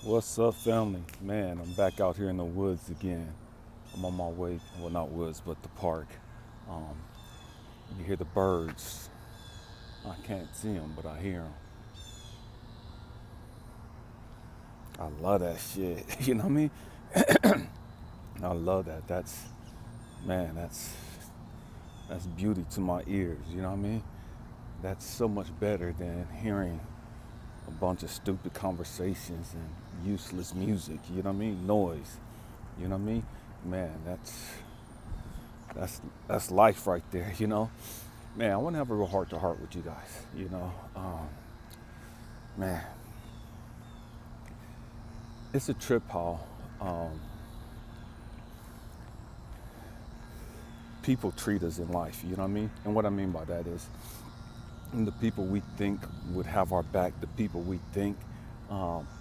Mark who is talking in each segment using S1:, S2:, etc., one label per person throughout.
S1: What's up, family? Man, I'm back out here in the woods again. I'm on my way, well, not woods, but the park. Um, you hear the birds. I can't see them, but I hear them. I love that shit. You know what I mean? I love that. Man, that's beauty to my ears. You know what I mean? That's so much better than hearing a bunch of stupid conversations and useless music. You know what I mean? Noise. You know what I mean? Man, that's life right there. You know, man. I want to have a real heart to heart with you guys. Man, it's a trip how um, people treat us in life. You know what I mean? And what I mean by that is the people we think would have our back, the people we think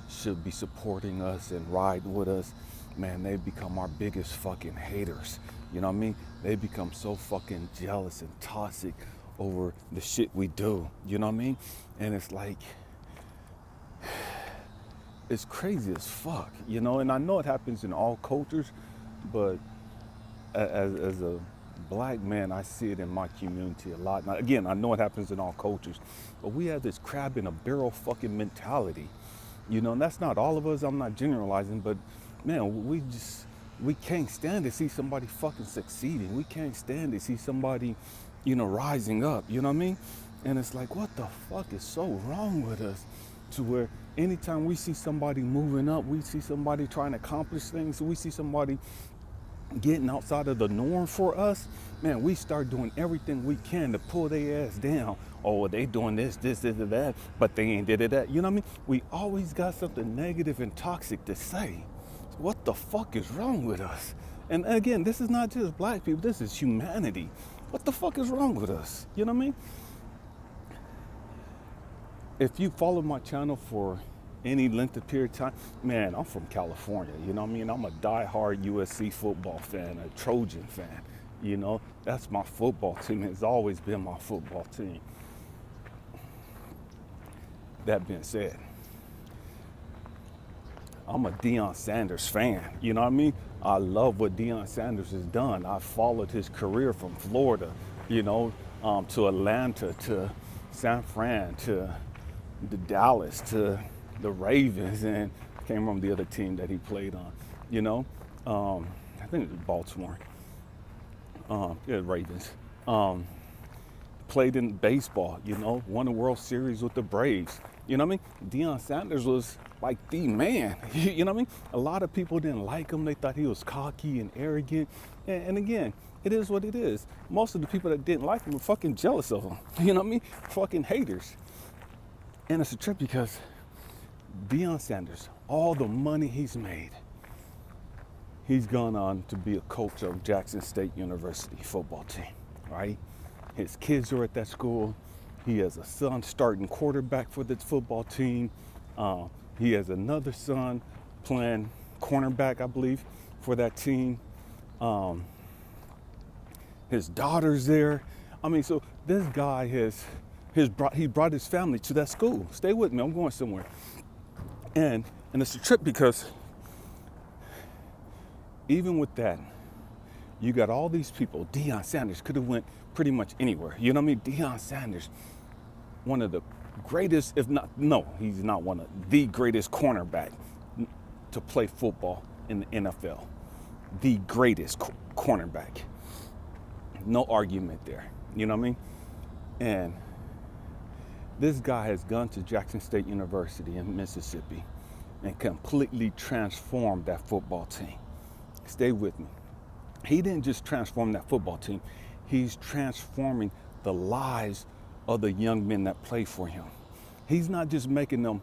S1: should be supporting us and riding with us, man, they become our biggest fucking haters. You know what I mean? They become so fucking jealous and toxic over the shit we do. You know what I mean? And it's like, it's crazy as fuck, you know? And I know it happens in all cultures, but as a black man, I see it in my community a lot. Now, again, I know it happens in all cultures, but we have this crab in a barrel fucking mentality, you know, and that's not all of us. I'm not generalizing, but man, we can't stand to see somebody fucking succeeding. We can't stand to see somebody, you know, rising up, you know what I mean? And it's like, what the fuck is so wrong with us to where anytime we see somebody moving up, we see somebody trying to accomplish things, we see somebody getting outside of the norm for us, man, we start doing everything we can to pull their ass down. Oh, they doing this, and that, but they ain't did it that. You know what I mean? We always got something negative and toxic to say. What the fuck is wrong with us? And again, this is not just black people, this is humanity. What the fuck is wrong with us? You know what I mean? If you follow my channel for any length of period of time, man, I'm from California, you know what I mean? I'm a diehard USC football fan, a Trojan fan, you know? That's my football team. It's always been my football team. That being said, I'm a Deion Sanders fan, you know what I mean? I love what Deion Sanders has done. I followed his career from Florida, you know, to Atlanta, to San Fran, to the Dallas, to the Ravens, and I can't remember the other team that he played on, you know. I think it was Baltimore. Yeah, Ravens. Played in baseball, you know, won the World Series with the Braves. You know what I mean? Deion Sanders was like the man. You know what I mean? A lot of people didn't like him. They thought he was cocky and arrogant. And again, it is what it is. Most of the people that didn't like him were fucking jealous of him. You know what I mean? Fucking haters. And it's a trip because Deion Sanders, all the money he's made, he's gone on to be a coach of Jackson State University football team, right? His kids are at that school. He has a son starting quarterback for the football team. He has another son playing cornerback, I believe, for that team. His daughter's there. I mean, so this guy he brought his family to that school. Stay with me, I'm going somewhere. And it's a trip because even with that, you got all these people. Deion Sanders could have went pretty much anywhere. You know what I mean? Deion Sanders, one of the greatest, if not, no, he's not one of the greatest cornerback to play football in the NFL. The greatest cornerback. No argument there. You know what I mean? And this guy has gone to Jackson State University in Mississippi and completely transformed that football team. Stay with me. He didn't just transform that football team. He's transforming the lives of the young men that play for him. He's not just making them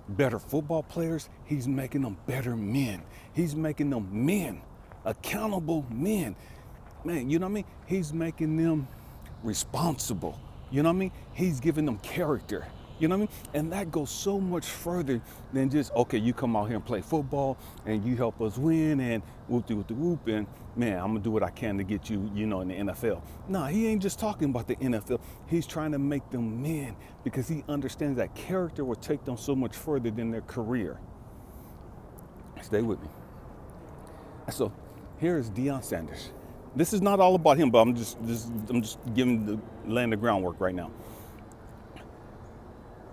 S1: better football players, he's making them better men. He's making them men, accountable men. Man, you know what I mean? He's making them responsible. You know what I mean? He's giving them character. You know what I mean? And that goes so much further than just, okay, you come out here and play football and you help us win and whoop-de-whoop-de-whoop and man, I'm gonna do what I can to get you, you know, in the NFL. No, he ain't just talking about the NFL. He's trying to make them men because he understands that character will take them so much further than their career. Stay with me. So here is Deion Sanders. This is not all about him, but I'm just giving the laying the groundwork right now.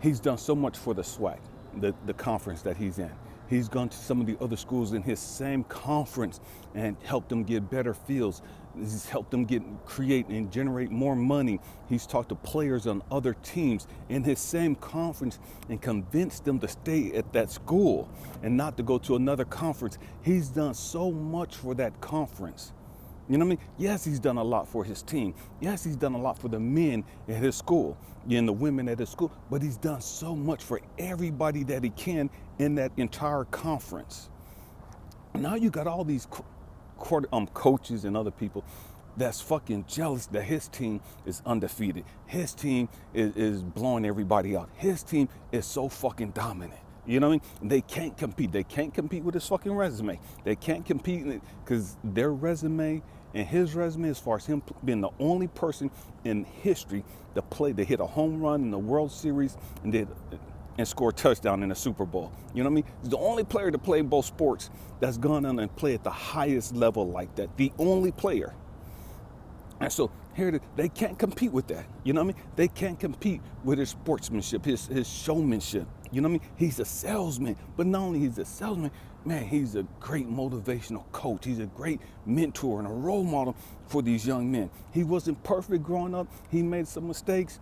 S1: He's done so much for the SWAC, the conference that he's in. He's gone to some of the other schools in his same conference and helped them get better fields. He's helped them create and generate more money. He's talked to players on other teams in his same conference and convinced them to stay at that school and not to go to another conference. He's done so much for that conference. You know what I mean? Yes, he's done a lot for his team. Yes, he's done a lot for the men at his school and the women at his school, but he's done so much for everybody that he can in that entire conference. Now you got all these coaches and other people that's fucking jealous that his team is undefeated. His team is blowing everybody out. His team is so fucking dominant. You know what I mean? They can't compete. They can't compete with his fucking resume. They can't compete because their resume and his resume, as far as him being the only person in history to hit a home run in the World Series and score a touchdown in a Super Bowl. You know what I mean? He's the only player to play both sports that's gone on and play at the highest level like that. The only player. And so here they can't compete with that. You know what I mean? They can't compete with his sportsmanship, his showmanship. You know what I mean? He's a salesman, but not only he's a salesman, man, he's a great motivational coach. He's a great mentor and a role model for these young men. He wasn't perfect growing up. He made some mistakes,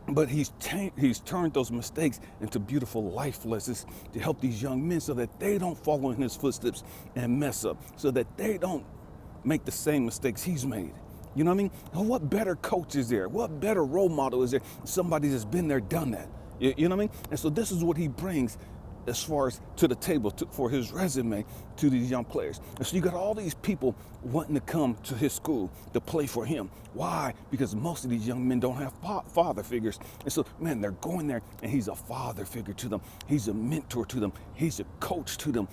S1: but he's turned those mistakes into beautiful life lessons to help these young men so that they don't follow in his footsteps and mess up, so that they don't make the same mistakes he's made. You know what I mean? What better coach is there? What better role model is there? Somebody that's been there, done that. You know what I mean? And so this is what he brings as far as to the table for his resume to these young players. And so you got all these people wanting to come to his school to play for him. Why? Because most of these young men don't have father figures. And so, man, they're going there and he's a father figure to them. He's a mentor to them. He's a coach to them.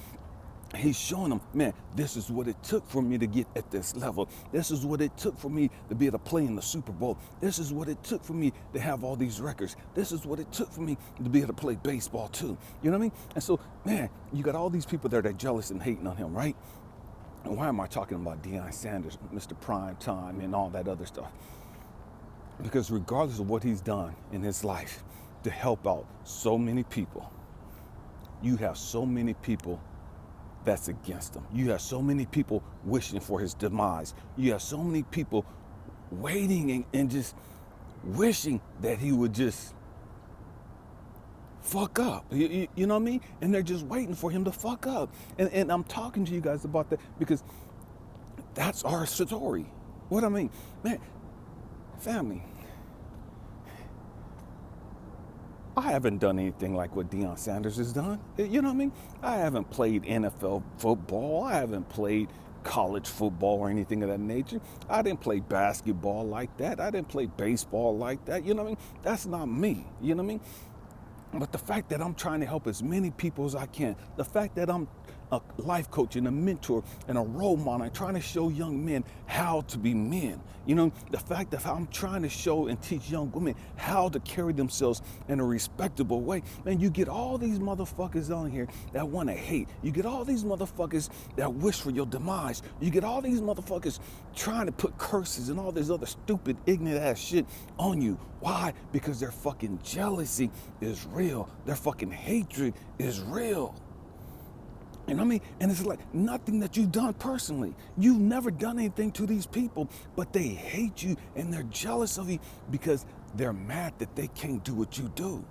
S1: He's showing them, man, this is what it took for me to get at this level. This is what it took for me to be able to play in the Super Bowl. This is what it took for me to have all these records. This is what it took for me to be able to play baseball too. You know what I mean? And so, man, you got all these people there that are jealous and hating on him, right? And why am I talking about Deion Sanders, Mr. Prime Time, and all that other stuff? Because regardless of what he's done in his life to help out so many people, you have so many people that's against him. You have so many people wishing for his demise. You have so many people waiting and just wishing that he would just fuck up. You know what I mean? And they're just waiting for him to fuck up. And I'm talking to you guys about that because that's our story. What I mean, man, family, I haven't done anything like what Deion Sanders has done. You know what I mean? I haven't played NFL football. I haven't played college football or anything of that nature. I didn't play basketball like that. I didn't play baseball like that. You know what I mean? That's not me. You know what I mean? But the fact that I'm trying to help as many people as I can, the fact that I'm a life coach and a mentor and a role model and trying to show young men how to be men. You know, the fact that I'm trying to show and teach young women how to carry themselves in a respectable way. Man, you get all these motherfuckers on here that want to hate. You get all these motherfuckers that wish for your demise. You get all these motherfuckers trying to put curses and all this other stupid, ignorant ass shit on you. Why? Because their fucking jealousy is real. Their fucking hatred is real. You know what I mean? And it's like nothing that you've done personally. You've never done anything to these people, but they hate you and they're jealous of you because they're mad that they can't do what you do.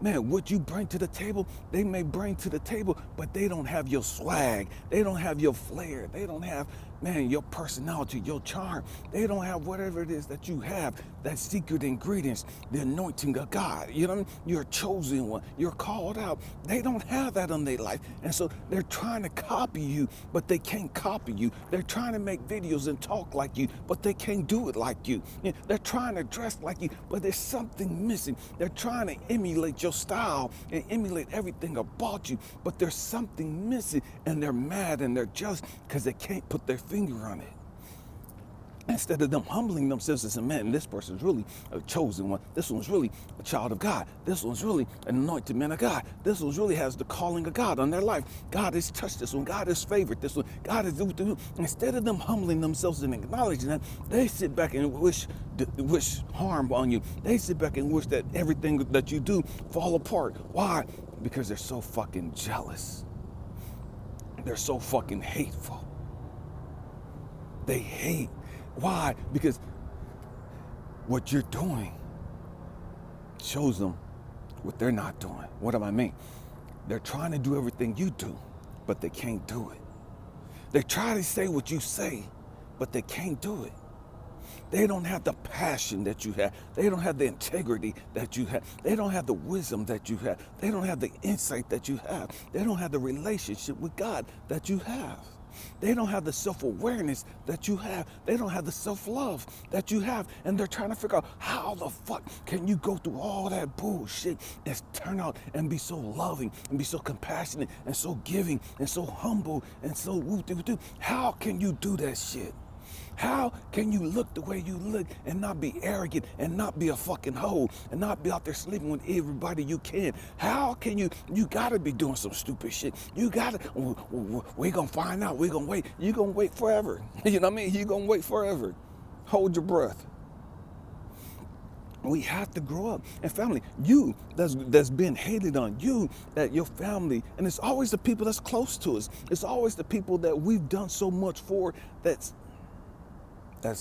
S1: Man, what you bring to the table, they may bring to the table, but they don't have your swag. They don't have your flair. They don't have, man, your personality, your charm. They don't have whatever it is that you have, that secret ingredients, the anointing of God. You know what I mean? You're a chosen one. You're called out. They don't have that in their life. And so they're trying to copy you, but they can't copy you. They're trying to make videos and talk like you, but they can't do it like you. They're trying to dress like you, but there's something missing. They're trying to emulate your style and emulate everything about you, but there's something missing, and they're mad and they're jealous because they can't put their finger on it. Instead of them humbling themselves and saying, man, this person's really a chosen one. This one's really a child of God. This one's really an anointed man of God. This one's really has the calling of God on their life. God has touched this one. God has favored this one. God has do. Instead of them humbling themselves and acknowledging that, they sit back and wish harm on you. They sit back and wish that everything that you do fall apart. Why? Because they're so fucking jealous. They're so fucking hateful. They hate. Why? Because what you're doing shows them what they're not doing. What do I mean? They're trying to do everything you do, but they can't do it. They try to say what you say, but they can't do it. They don't have the passion that you have. They don't have the integrity that you have. They don't have the wisdom that you have. They don't have the insight that you have. They don't have the relationship with God that you have. They don't have the self-awareness that you have. They don't have the self-love that you have. And they're trying to figure out how the fuck can you go through all that bullshit and turn out and be so loving and be so compassionate and so giving and so humble and so woo-doo-doo. How can you do that shit? How can you look the way you look and not be arrogant and not be a fucking hoe and not be out there sleeping with everybody you can? How can you gotta be doing some stupid shit. You gotta, we're gonna find out, we're gonna wait. You're gonna wait forever. You know what I mean? You're gonna wait forever. Hold your breath. We have to grow up. And family, you that's been hated on, you, that your family, and it's always the people that's close to us. It's always the people that we've done so much for that's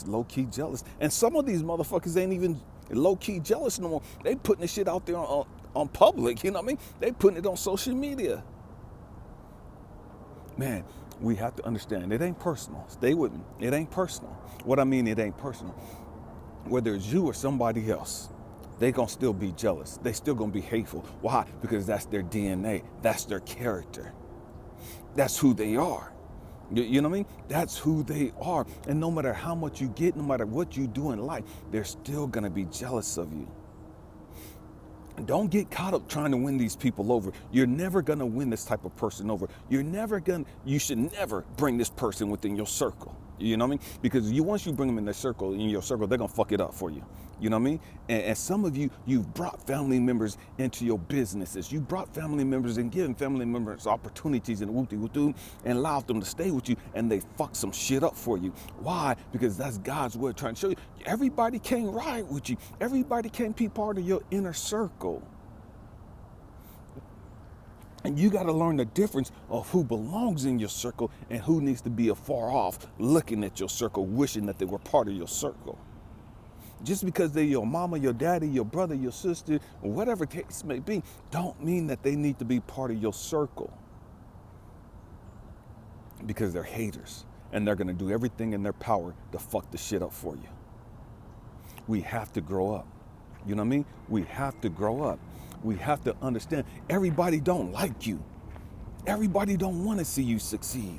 S1: low-key jealous. And some of these motherfuckers ain't even low-key jealous no more. They putting this shit out there on public, you know what I mean? They putting it on social media. Man, we have to understand, it ain't personal. Stay with me. It ain't personal. What I mean, it ain't personal. Whether it's you or somebody else, they gonna still be jealous. They still gonna be hateful. Why? Because that's their DNA. That's their character. That's who they are. You know what I mean? That's who they are. And no matter how much you get, no matter what you do in life, they're still going to be jealous of you. Don't get caught up trying to win these people over. You're never going to win this type of person over. You should never bring this person within your circle. You know what I mean? Because once you bring them in your circle, they're going to fuck it up for you. You know what I mean? And some of you've brought family members into your businesses. You brought family members and given family members opportunities and woo-doo and allowed them to stay with you, and they fuck some shit up for you. Why? Because that's God's way of trying to show you. Everybody can't ride with you. Everybody can't be part of your inner circle. And you got to learn the difference of who belongs in your circle and who needs to be afar off, looking at your circle, wishing that they were part of your circle. Just because they're your mama, your daddy, your brother, your sister, or whatever case may be, don't mean that they need to be part of your circle. Because they're haters, and they're going to do everything in their power to fuck the shit up for you. We have to grow up. You know what I mean? We have to grow up. We have to understand everybody don't like you. Everybody don't want to see you succeed.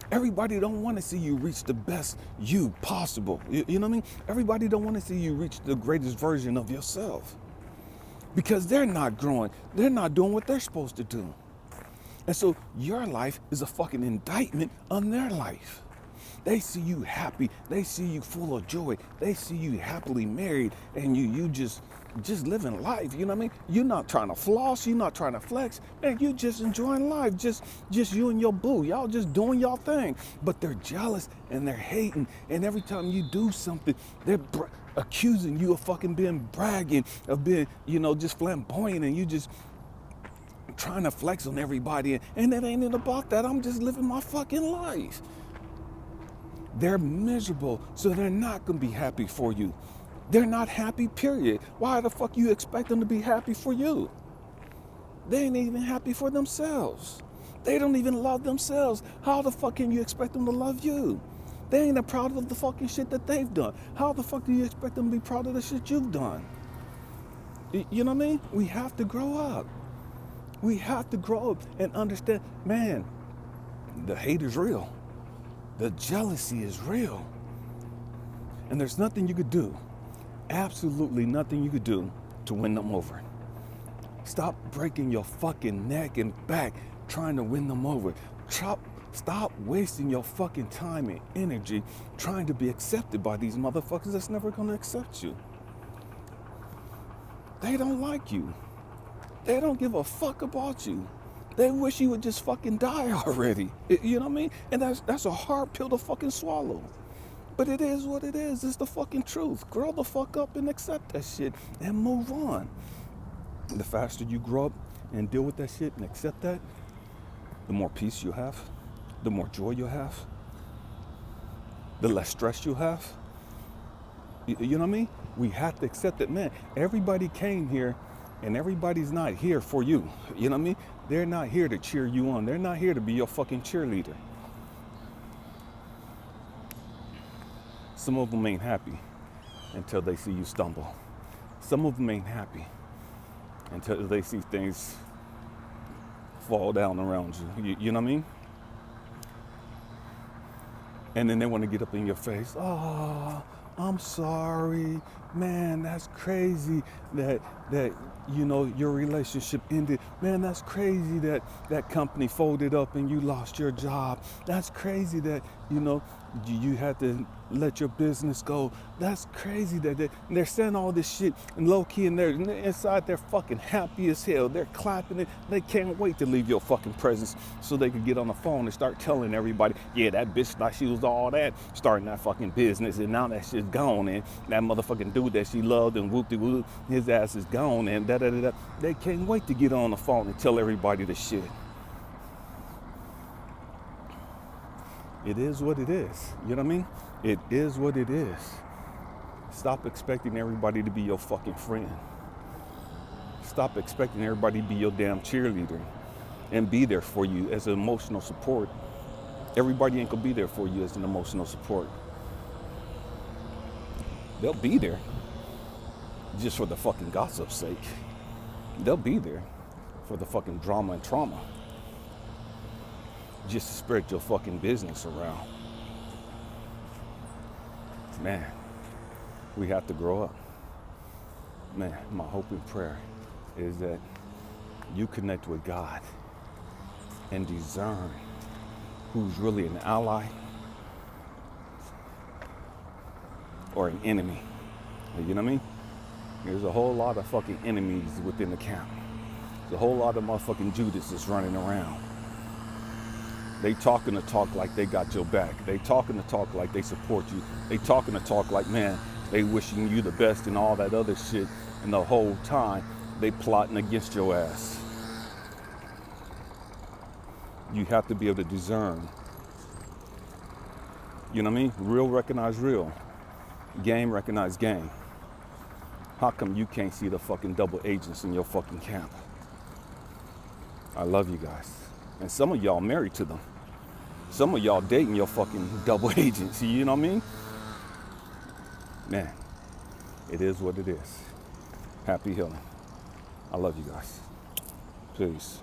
S1: Everybody don't want to see you reach the best you possible. You know what I mean? Everybody don't want to see you reach the greatest version of yourself. Because they're not growing. They're not doing what they're supposed to do. And so your life is a fucking indictment on their life. They see you happy. They see you full of joy. They see you happily married, and you just living life. You know what I mean? You're not trying to floss. You're not trying to flex. Man, you just enjoying life. Just you and your boo. Y'all just doing y'all thing. But they're jealous and they're hating. And every time you do something, they're accusing you of fucking being bragging, of being, just flamboyant, and you just trying to flex on everybody. And it ain't about that. I'm just living my fucking life. They're miserable, so they're not going to be happy for you. They're not happy, period. Why the fuck you expect them to be happy for you? They ain't even happy for themselves. They don't even love themselves. How the fuck can you expect them to love you? They ain't proud of the fucking shit that they've done. How the fuck do you expect them to be proud of the shit you've done? You know what I mean? We have to grow up. We have to grow up and understand, man, the hate is real. The jealousy is real. And there's nothing you could do, absolutely nothing you could do to win them over. Stop breaking your fucking neck and back trying to win them over. Stop Stop wasting your fucking time and energy trying to be accepted by these motherfuckers that's never gonna accept you. They don't like you. They don't give a fuck about you. They wish you would just fucking die already. You know what I mean? And that's a hard pill to fucking swallow. But it is what it is. It's the fucking truth. Grow the fuck up and accept that shit and move on. The faster you grow up and deal with that shit and accept that, the more peace you have, the more joy you have, the less stress you have. You know what I mean? We have to accept that, man, everybody came here and everybody's not here for you. You know what I mean? They're not here to cheer you on. They're not here to be your fucking cheerleader. Some of them ain't happy until they see you stumble. Some of them ain't happy until they see things fall down around you. You know what I mean? And then they want to get up in your face. Oh, I'm sorry. Man, that's crazy that you know, your relationship ended. Man, that's crazy that that company folded up and you lost your job. That's crazy that, you know, you had to let your business go. That's crazy that they're saying all this shit and low key, and they're inside, they're fucking happy as hell. They're clapping it. They can't wait to leave your fucking presence so they could get on the phone and start telling everybody, yeah, that bitch thought she was all that, starting that fucking business, and now that shit's gone, and that motherfucking dude that she loved and whoop-de-whoop, his ass is gone, and da-da-da-da. They can't wait to get on the phone and tell everybody the shit. It is what it is. You know what I mean? It is what it is. Stop expecting everybody to be your fucking friend. Stop expecting everybody to be your damn cheerleader and be there for you as an emotional support. Everybody ain't gonna be there for you as an emotional support. They'll be there just for the fucking gossip's sake. They'll be there for the fucking drama and trauma, just to spread your fucking business around. Man, we have to grow up. Man, my hope and prayer is that you connect with God and discern who's really an ally or an enemy. You know what I mean? There's a whole lot of fucking enemies within the camp. There's a whole lot of motherfucking Judases running around. They talking to talk like they got your back. They talking to talk like they support you. They talking to talk like, man, they wishing you the best and all that other shit. And the whole time, they plotting against your ass. You have to be able to discern. You know what I mean? Real recognize real. Game recognize game. How come you can't see the fucking double agents in your fucking camp? I love you guys. And some of y'all married to them. Some of y'all dating your fucking double agents. You know what I mean? Man, it is what it is. Happy healing. I love you guys. Peace.